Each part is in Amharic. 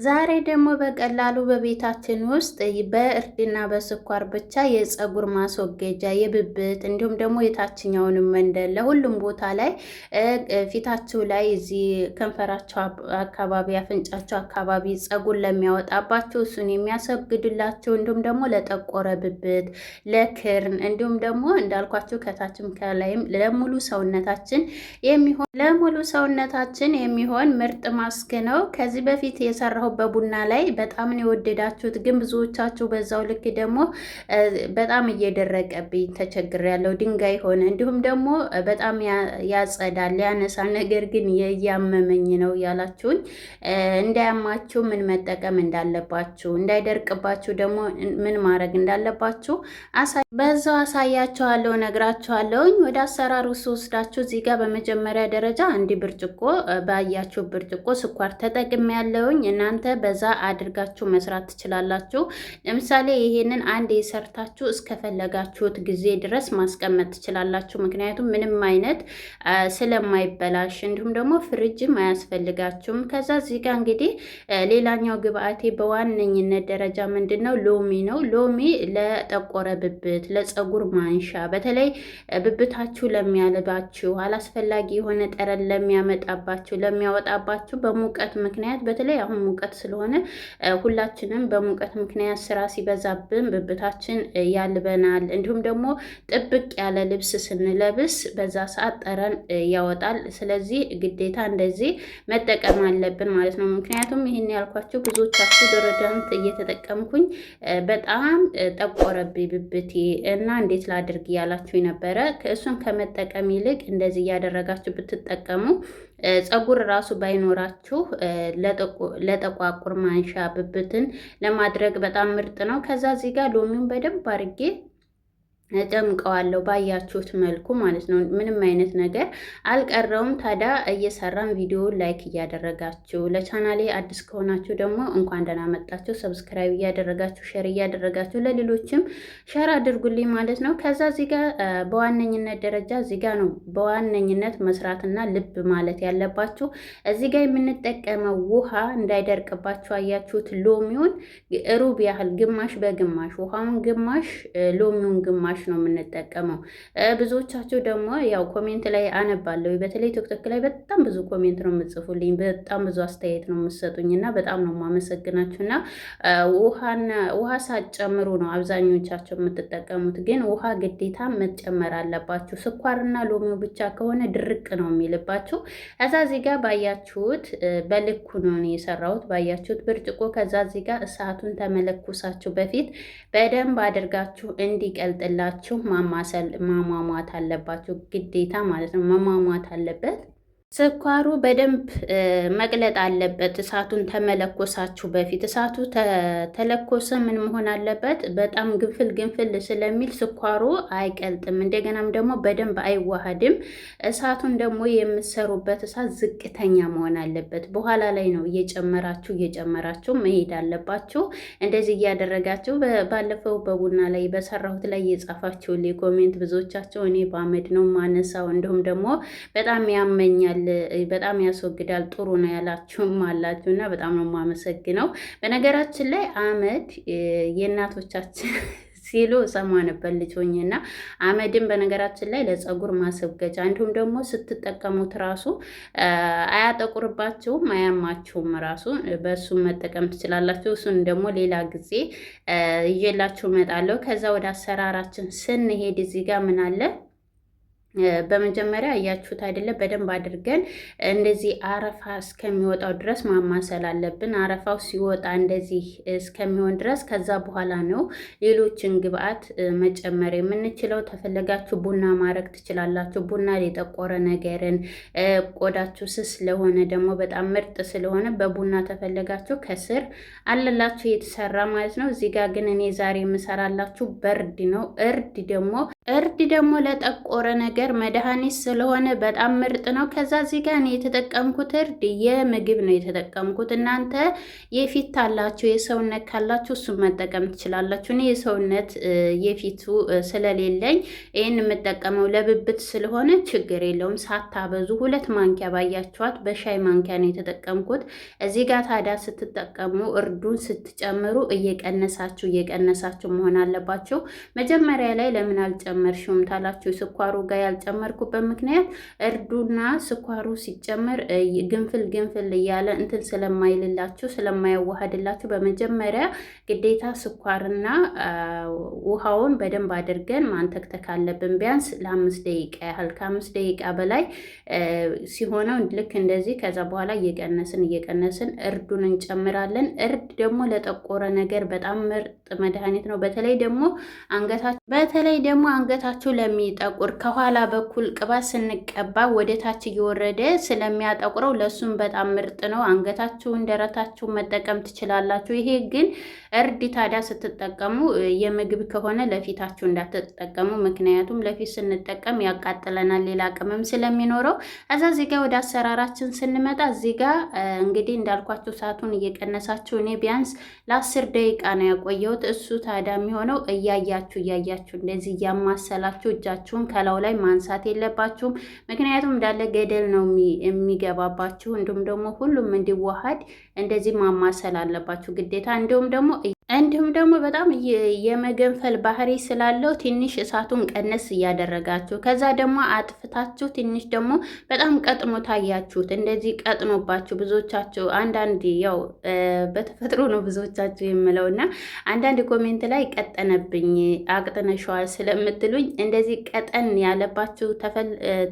ዛሬ ደግሞ በቀላሉ በቤታችን ውስጥ በእርድና በስኳር ብቻ የፀጉር ማስወገጃ የብብት እንዲሁም ደግሞ የታችኛውንም መንደል ለሁሉም ቦታ ላይ ፊታችሁ ላይ እዚህ ከንፈራቸው አካባቢ አፍንጫቸው አካባቢ ፀጉር ለሚያወጣባቸው እሱን የሚያስወግድላቸው እንዲሁም ደግሞ ለጠቆረ ብብት ለክርን እንዲሁም ደግሞ እንዳልኳቸው ከታችም ከላይም ለሙሉ ሰውነታችን የሚሆን ምርጥ ማስክ ነው። ከዚህ በፊት የሰራው በቡና ላይ በጣም ነው የወደዳችሁት። ግን ብዙዎቻችሁ በዛው ልክ ደግሞ በጣም እየደረቀብኝ ተቸግሬያለሁ፣ ድንጋይ ሆነ፣ እንዲሁም ደግሞ በጣም ያጸዳል ያነሳል፣ ነገር ግን እያመመኝ ነው ያላችሁኝ፣ እንዳያማችሁ ምን መጠቀም እንዳለባችሁ፣ እንዳይደርቅባችሁ ደግሞ ምን ማድረግ እንዳለባችሁ በዛው አሳያችኋለሁ፣ ነግራችኋለሁኝ። ወደ አሰራሩ ስወስዳችሁ እዚህ ጋር በመጀመሪያ ደረጃ አንድ ብርጭቆ ባያችሁ ብርጭቆ ስኳር ተጠቅሜ ያለውኝ። እናንተ በዛ አድርጋችሁ መስራት ትችላላችሁ። ለምሳሌ ይሄንን አንድ የሰርታችሁ እስከፈለጋችሁት ጊዜ ድረስ ማስቀመጥ ትችላላችሁ። ምክንያቱም ምንም አይነት ስለማይበላሽ እንዲሁም ደግሞ ፍሪጅም አያስፈልጋችሁም። ከዛ እዚህ ጋር እንግዲህ ሌላኛው ግብአቴ በዋነኝነት ደረጃ ምንድነው? ሎሚ ነው። ሎሚ ለጠቆረ ብብት፣ ለፀጉር ማንሻ፣ በተለይ ብብታችሁ ለሚያልባችሁ፣ አላስፈላጊ የሆነ ጠረን ለሚያመጣባችሁ፣ ለሚያወጣባችሁ በሙቀት ምክንያት በተለይ አሁን ሙቀት ስለሆነ ሁላችንም በሙቀት ምክንያት ስራ ሲበዛብን ብብታችን ያልበናል። እንዲሁም ደግሞ ጥብቅ ያለ ልብስ ስንለብስ በዛ ሰዓት ጠረን ያወጣል። ስለዚህ ግዴታ እንደዚህ መጠቀም አለብን ማለት ነው። ምክንያቱም ይህን ያልኳቸው ብዙዎቻችሁ ዶሮዳንት እየተጠቀምኩኝ በጣም ጠቆረብኝ ብብቴ እና እንዴት ላድርግ እያላችሁ ነበረ። እሱን ከመጠቀም ይልቅ እንደዚህ እያደረጋችሁ ብትጠቀሙ ፀጉር ራሱ ባይኖራችሁ ለጠቋቁር ማንሻ ብብትን ለማድረግ በጣም ምርጥ ነው። ከዛ እዚህ ጋር ሎሚውን በደንብ አድርጌ ጨምቀዋለሁ ባያችሁት መልኩ ማለት ነው። ምንም አይነት ነገር አልቀረውም። ታዲያ እየሰራን ቪዲዮ ላይክ እያደረጋችሁ ለቻናሌ አዲስ ከሆናችሁ ደግሞ እንኳን ደህና መጣችሁ። ሰብስክራይብ እያደረጋችሁ ሼር እያደረጋችሁ ለሌሎችም ሼር አድርጉልኝ ማለት ነው። ከዛ እዚህ ጋር በዋነኝነት ደረጃ እዚህ ጋር ነው በዋነኝነት መስራትና ልብ ማለት ያለባችሁ። እዚህ ጋር የምንጠቀመው ውሃ እንዳይደርቅባችሁ አያችሁት። ሎሚውን ሩብ ያህል ግማሽ በግማሽ ውሃውን ግማሽ ሎሚውን ግማሽ ነው የምንጠቀመው። ብዙዎቻችሁ ደግሞ ያው ኮሜንት ላይ አነባለሁ። በተለይ ቲክቶክ ላይ በጣም ብዙ ኮሜንት ነው የምጽፉልኝ፣ በጣም ብዙ አስተያየት ነው የምትሰጡኝ እና በጣም ነው የማመሰግናችሁ። እና ውሃ ሳትጨምሩ ነው አብዛኞቻችሁ የምትጠቀሙት፣ ግን ውሃ ግዴታ መጨመር አለባችሁ። ስኳርና ሎሚው ብቻ ከሆነ ድርቅ ነው የሚልባችሁ። ከዛ እዚህ ጋር ባያችሁት በልኩ ነው የሰራሁት፣ ባያችሁት ብርጭቆ። ከዛ እዚህ ጋር እሳቱን ተመለኩሳችሁ በፊት በደንብ አድርጋችሁ እንዲቀልጥላችሁ ማሟሟት አለባችሁ ግዴታ ማለት ነው። መሟሟት አለበት። ስኳሩ በደንብ መቅለጥ አለበት። እሳቱን ተመለኮሳችሁ በፊት እሳቱ ተለኮሰ ምን መሆን አለበት? በጣም ግንፍል ስለሚል ስኳሩ አይቀልጥም። እንደገናም ደግሞ በደንብ አይዋሃድም። እሳቱን ደግሞ የምትሰሩበት እሳት ዝቅተኛ መሆን አለበት። በኋላ ላይ ነው እየጨመራችሁ መሄድ አለባችሁ። እንደዚህ እያደረጋችሁ ባለፈው በቡና ላይ በሰራሁት ላይ የጻፋችሁልኝ ኮሜንት ብዙዎቻቸው እኔ በአመድ ነው ማነሳው እንዲሁም ደግሞ በጣም ያመኛል በጣም ያስወግዳል ጥሩ ነው ያላችሁም አላችሁ እና በጣም ነው የማመሰግነው። በነገራችን ላይ አመድ የእናቶቻችን ሲሉ ሰማ ነበር ልጅ ሆኜና አመድን በነገራችን ላይ ለፀጉር ማስወገጃ እንዲሁም ደግሞ ስትጠቀሙት ራሱ አያጠቁርባችሁም፣ አያማችሁም። ራሱ በሱ መጠቀም ትችላላችሁ። እሱን ደግሞ ሌላ ጊዜ ይዤላችሁ እመጣለሁ። ከዛ ወደ አሰራራችን ስንሄድ እዚህ ጋር ምን አለ? በመጀመሪያ እያችሁት አይደለ? በደንብ አድርገን እንደዚህ አረፋ እስከሚወጣው ድረስ ማማሰል አለብን። አረፋው ሲወጣ እንደዚህ እስከሚሆን ድረስ ከዛ በኋላ ነው ሌሎችን ግብአት መጨመር የምንችለው። ተፈለጋችሁ ቡና ማድረግ ትችላላችሁ። ቡና የጠቆረ ነገርን ቆዳችሁ ስስ ለሆነ ደግሞ በጣም ምርጥ ስለሆነ በቡና ተፈለጋችሁ ከስር አለላችሁ የተሰራ ማለት ነው። እዚህ ጋር ግን እኔ ዛሬ የምሰራላችሁ በርድ ነው። እርድ ደግሞ ለጠቆረ ነገር ነገር መድኃኒት ስለሆነ በጣም ምርጥ ነው። ከዛ እዚህ ጋር እኔ የተጠቀምኩት እርድ የምግብ ነው የተጠቀምኩት። እናንተ የፊት ካላችሁ የሰውነት ካላችሁ እሱን መጠቀም ትችላላችሁ። እኔ የሰውነት የፊቱ ስለሌለኝ ይህን የምጠቀመው ለብብት ስለሆነ ችግር የለውም። ሳታበዙ 2 ማንኪያ ባያችኋት በሻይ ማንኪያ ነው የተጠቀምኩት። እዚህ ጋር ታዲያ ስትጠቀሙ እርዱን ስትጨምሩ እየቀነሳችሁ መሆን አለባችሁ። መጀመሪያ ላይ ለምን አልጨመርሽውም ታላችሁ። ስኳሩ ጋር ያልጨመርኩበት ምክንያት እርዱና ስኳሩ ሲጨመር ግንፍል እያለ እንትን ስለማይልላችሁ ስለማያዋሃድላችሁ በመጀመሪያ ግዴታ ስኳርና ውሃውን በደንብ አድርገን ማንተክተክ አለብን። ቢያንስ ለ5 ደቂቃ ያህል ከ5 ደቂቃ በላይ ሲሆነው ልክ እንደዚህ። ከዛ በኋላ እየቀነስን እርዱን እንጨምራለን። እርድ ደግሞ ለጠቆረ ነገር በጣም ምርጥ መድኃኒት ነው። በተለይ ደግሞ አንገታችሁ ለሚጠቁር ከኋላ በኩል ቅባት ስንቀባ ወደ ታች እየወረደ ስለሚያጠቁረው ለሱም በጣም ምርጥ ነው። አንገታችሁን ደረታችሁ መጠቀም ትችላላችሁ። ይሄ ግን እርድ ታዲያ ስትጠቀሙ የምግብ ከሆነ ለፊታችሁ እንዳትጠቀሙ። ምክንያቱም ለፊት ስንጠቀም ያቃጥለናል፣ ሌላ ቅመም ስለሚኖረው። እዚህ ጋር ወደ አሰራራችን ስንመጣ እዚህ ጋር እንግዲህ እንዳልኳችሁ ሰዓቱን እየቀነሳችሁ እኔ ቢያንስ ለ10 ደቂቃ ነው ያቆየሁት። እሱ ታዲያ የሚሆነው እያያችሁ እንደዚህ እያማሰላችሁ እጃችሁን ከላው ላይ ማንሳት የለባችሁም። ምክንያቱም እንዳለ ገደል ነው የሚገባባችሁ። እንዲሁም ደግሞ ሁሉም እንዲዋሃድ እንደዚህ ማማሰል አለባችሁ ግዴታ። እንዲሁም ደግሞ በጣም የመገንፈል ባህሪ ስላለው ትንሽ እሳቱን ቀነስ እያደረጋችሁ ከዛ ደግሞ አጥፍታችሁ ትንሽ ደግሞ በጣም ቀጥኖ ታያችሁት። እንደዚህ ቀጥኖባችሁ ብዙዎቻችሁ አንዳንድ ያው በተፈጥሮ ነው ብዙዎቻችሁ የምለውና አንዳንድ ኮሜንት ላይ ቀጠነብኝ አቅጥነሸዋል ስለምትሉኝ እንደዚህ ቀጠን ያለባችሁ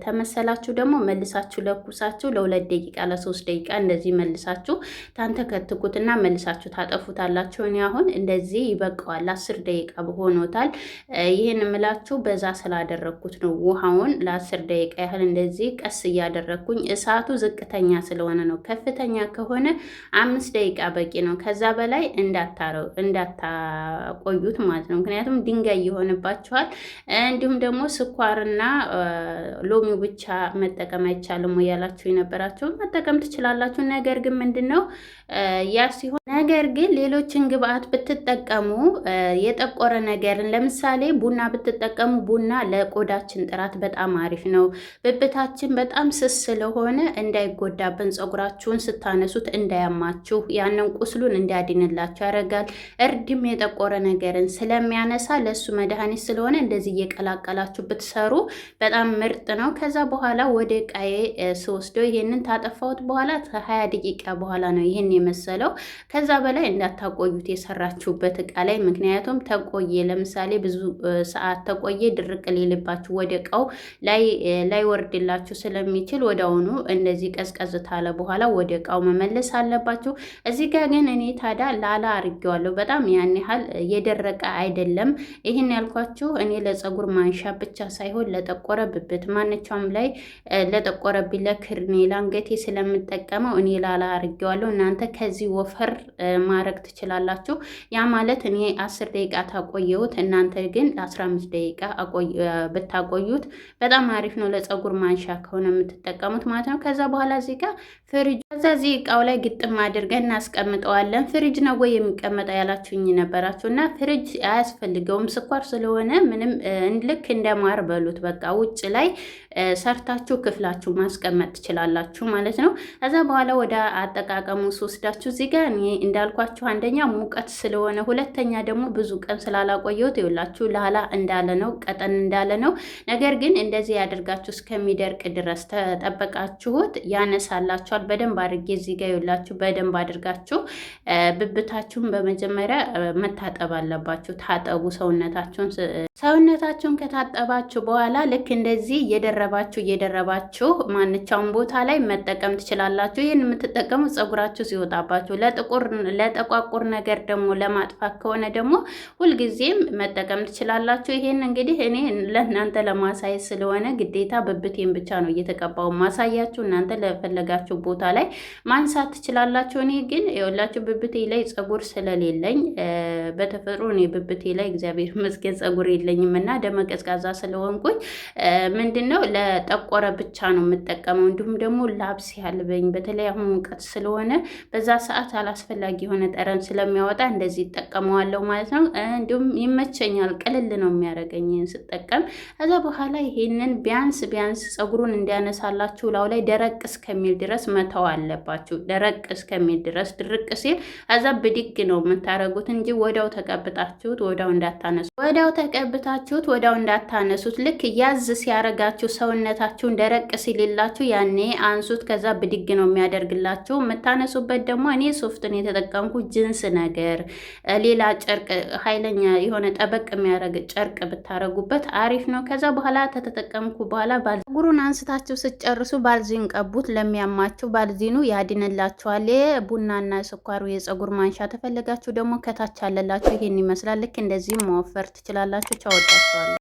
ተመሰላችሁ ደግሞ መልሳችሁ ለኩሳችሁ ለ2 ደቂቃ ለ3 ደቂቃ እንደዚህ መልሳችሁ ታንተከትኩትና መልሳችሁ ታጠፉታላችሁ። እኔ አሁን እንደዚህ ይበቃዋል። 10 ደቂቃ ሆኖታል። ይህን ምላችሁ በዛ ስላደረግኩት ነው። ውሃውን ለ10 ደቂቃ ያህል እንደዚህ ቀስ እያደረግኩኝ እሳቱ ዝቅተኛ ስለሆነ ነው። ከፍተኛ ከሆነ 5 ደቂቃ በቂ ነው። ከዛ በላይ እንዳታቆዩት ማለት ነው። ምክንያቱም ድንጋይ ይሆንባችኋል። እንዲሁም ደግሞ ስኳርና ሎሚ ብቻ መጠቀም አይቻልም ወይ ያላችሁ የነበራችሁ መጠቀም ትችላላችሁ። ነገር ግን ምንድነው ያ ሲሆን ነገር ግን ሌሎችን ግብአት ብትጠቀሙ የጠቆረ ነገርን ለምሳሌ ቡና ብትጠቀሙ ቡና ለቆዳችን ጥራት በጣም አሪፍ ነው። ብብታችን በጣም ስስ ስለሆነ እንዳይጎዳብን ፀጉራችሁን ስታነሱት እንዳያማችሁ ያንን ቁስሉን እንዲያድንላችሁ ያደርጋል። እርድም የጠቆረ ነገርን ስለሚያነሳ ለሱ መድኃኒት ስለሆነ እንደዚህ እየቀላቀላችሁ ብትሰሩ በጣም ምርጥ ነው። ከዛ በኋላ ወደ ቃዬ ስወስደው ይሄንን ታጠፋሁት በኋላ ከ20 ደቂቃ በኋላ ነው ይሄን የመሰለው። ከዛ በላይ እንዳታቆዩት የሰራችሁበት እቃ ላይ። ምክንያቱም ተቆየ ለምሳሌ ብዙ ሰዓት ተቆየ ድርቅ ሊልባችሁ ወደ እቃው ላይ ወርድላችሁ ስለሚችል ወዲያውኑ እንደዚህ ቀዝቀዝ ታለ በኋላ ወደ እቃው መመለስ አለባችሁ። እዚህ ጋር ግን እኔ ታዲያ ላላ አድርጌዋለሁ። በጣም ያን ያህል የደረቀ አይደለም። ይህን ያልኳችሁ እኔ ለፀጉር ማንሻ ብቻ ሳይሆን ለጠቆረ ብብት ማንኛውም ላይ ለጠቆረብኝ ለክርኔ ለአንገቴ ስለምጠቀመው እኔ ላላ አድርጌዋለሁ። እናንተ ከዚህ ወፈር ማድረግ ትችላላችሁ። ያ ማለት እኔ 10 ደቂቃ ታቆየሁት፣ እናንተ ግን ለ15 ደቂቃ ብታቆዩት በጣም አሪፍ ነው። ለፀጉር ማንሻ ከሆነ የምትጠቀሙት ማለት ነው። ከዛ በኋላ እዚህ ጋር ፍሪጅ እዚህ እቃው ላይ ግጥም አድርገን እናስቀምጠዋለን። ፍሪጅ ነው ወይ የሚቀመጠው ያላችሁኝ ነበራችሁ እና ፍሪጅ አያስፈልገውም። ስኳር ስለሆነ ምንም ልክ እንደማር በሉት። በቃ ውጭ ላይ ሰርታችሁ ክፍላችሁ ማስቀመጥ ትችላላችሁ ማለት ነው። ከዛ በኋላ ወደ አጠቃቀሙ ስወስዳችሁ እዚህ ጋር እኔ እንዳልኳችሁ አንደኛ ሙቀት ስለሆነ፣ ሁለተኛ ደግሞ ብዙ ቀን ስላላቆየሁት ይኸውላችሁ ላላ እንዳለ ነው፣ ቀጠን እንዳለ ነው። ነገር ግን እንደዚህ ያደርጋችሁ እስከሚደርቅ ድረስ ተጠበቃችሁት ያነሳላችኋል። በደንብ አድርጌ እዚህ ጋር ይኸውላችሁ በደንብ አድርጋችሁ ብብታችሁን በመጀመሪያ መታጠብ አለባችሁ። ታጠቡ ሰውነታችሁን ከታጠባችሁ በኋላ ልክ እንደዚህ እየደረባችሁ ማንኛውም ቦታ ላይ መጠቀም ትችላላችሁ። ይህን የምትጠቀሙት ፀጉራችሁ ሲወጣባችሁ፣ ለጠቋቁር ነገር ደግሞ ለማጥፋት ከሆነ ደግሞ ሁልጊዜም መጠቀም ትችላላችሁ። ይሄን እንግዲህ እኔ ለእናንተ ለማሳየት ስለሆነ ግዴታ ብብቴን ብቻ ነው እየተቀባው ማሳያችሁ። እናንተ ለፈለጋችሁ ቦታ ላይ ማንሳት ትችላላችሁ። እኔ ግን የወላችሁ ብብቴ ላይ ፀጉር ስለሌለኝ በተፈጥሮ እኔ ብብቴ ላይ እግዚአብሔር ይመስገን ፀጉር የለኝም እና ደመ ቀዝቃዛ ስለሆንኩኝ ምንድነው ለጠቆረ ብቻ ነው የምጠቀመው። እንዲሁም ደግሞ ላብ ሲያልበኝ በተለይ አሁን ሙቀት ስለሆነ በዛ ሰዓት አላስፈላጊ የሆነ ጠረን ስለሚያወጣ እንደዚህ ይጠቀመዋለሁ ማለት ነው። እንዲሁም ይመቸኛል፣ ቅልል ነው የሚያደርገኝ ስጠቀም። ከዛ በኋላ ይሄንን ቢያንስ ፀጉሩን እንዲያነሳላችሁ ላው ላይ ደረቅ እስከሚል ድረስ መተው አለባችሁ። ደረቅ እስከሚል ድረስ ድርቅ ሲል ከዛ ብድግ ነው የምታረጉት እንጂ ወዲያው ተቀብታችሁት ወዲያው እንዳታነሱት። ልክ ያዝ ሲያረጋችሁ ሰውነታችሁን ደረቅ ሲልላችሁ ያኔ አንሱት። ከዛ ብድግ ነው የሚያደርግላችሁ። የምታነሱበት ደግሞ እኔ ሶፍትን የተጠቀምኩ ጅንስ ነገር ሌላ ጨርቅ ኃይለኛ የሆነ ጠበቅ የሚያደርግ ጨርቅ ብታረጉበት አሪፍ ነው። ከዛ በኋላ ተተጠቀምኩ በኋላ ፀጉሩን አንስታችሁ ስትጨርሱ ባልዚን ቀቡት። ለሚያማችሁ ባልዚኑ ያድንላችኋል። የቡናና ስኳሩ የፀጉር ማንሻ ተፈለጋችሁ ደግሞ ከታች አለላችሁ። ይሄን ይመስላል። ልክ እንደዚህ መወፈር ትችላላችሁ። ቻው፣ ወዳችኋለሁ።